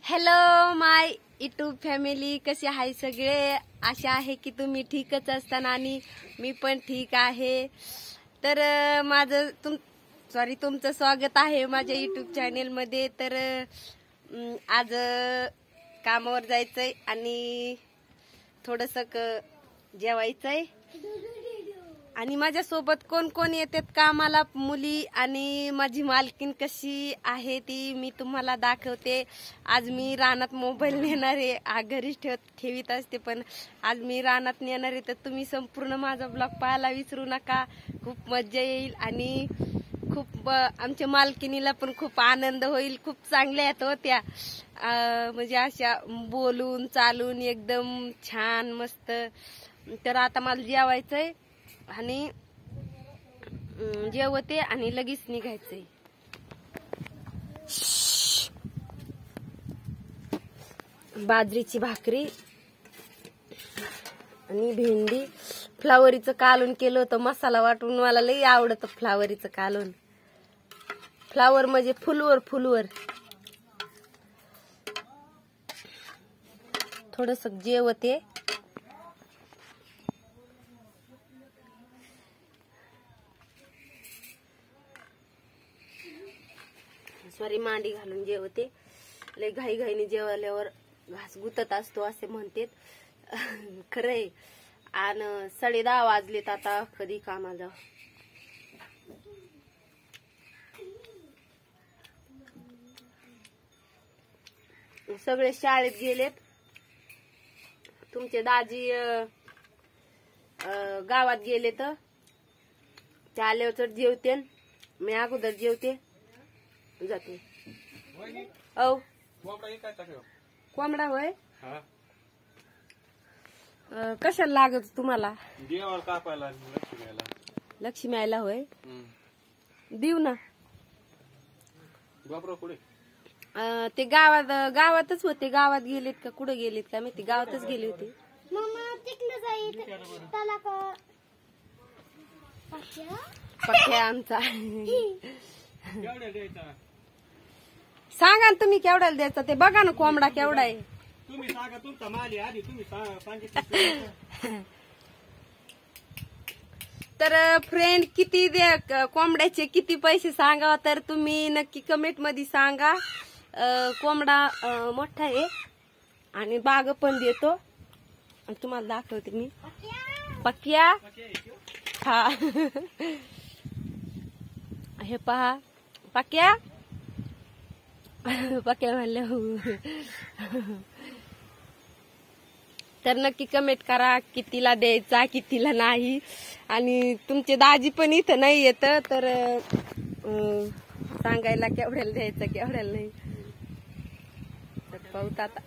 Hello माय YouTube family, कसे आहे सगळे? आशा आहे की तुम्ही ठीकच असताना आणि मी पण ठीक आहे. तर तुमचं स्वागत आहे माझ्या यूट्यूब चॅनेल मध्ये. तर आज कामावर जायचंय आणि थोडस जेवायचंय. आणि माझ्या सोबत कोण कोण येतात कामाला, मुली, आणि माझी मालकीन कशी आहे ती मी तुम्हाला दाखवते. आज मी रानात मोबाईल नेणार आहे, घरीच ठेवीत असते, पण आज मी रानात नेणार आहे. तर तुम्ही संपूर्ण माझा ब्लॉग पाहायला विसरू नका. खूप मजा येईल आणि खूप आमच्या मालकिनीला पण खूप आनंद होईल. खूप चांगल्या आहेत होत्या, म्हणजे अशा बोलून चालून एकदम छान मस्त. तर आता मला जेवायचंय आणि जेवते आणि लगेच निघायचंय. बाजरीची भाकरी आणि भेंडी, फ्लावरीचं कालवण केलं होतं मसाला वाटून. मला लई आवडत फ्लावरीचं कालवण. फ्लावर म्हणजे फुलवर. थोडस जेवते. सॉरी, मांडी घालून जेवते. लय घाईघाईने जेवल्यावर घास गुतत असतो असे म्हणतात. खरंय. आणि 10:30 वाजलेत आता. कधी कामाला जाऊ. सगळे शाळेत गेलेत. तुमचे दाजी गावात गेले, तर ते आल्यावर जेवते. मी अगोदर जेवते जाते. औ कोंबडा होय? कशाला लागत तुम्हाला? लक्ष्मी आयला होय? देऊ ना. ते गावातच होते. गावात गेलेत का कुठे गेलेत का माहिती. गावातच गेले होते. पक्या आमचा. सांगा ना तुम्ही केवढ्याला द्यायचा ते. बघा ना कोंबडा केवढा आहे. तुम्ही सांगा तुमचा माल आहे आधी. तुम्ही सांगितलं. तर फ्रेंड, किती कोंबड्याचे किती पैसे सांगा तर तुम्ही नक्की कमेंट मध्ये सांगा. कोंबडा मोठा आहे आणि बाग पण देतो. तुम्हाला दाखवते मी. पक्या हा. हे पहा पक्या. पक्या म्हणले हो. तर नक्की कमेंट करा कितीला द्यायचा कितीला नाही. आणि तुमचे दाजी पण इथं नाही येत, तर सांगायला केवढ्याला द्यायचं केवढ्याला नाही. तर पाहूत आता.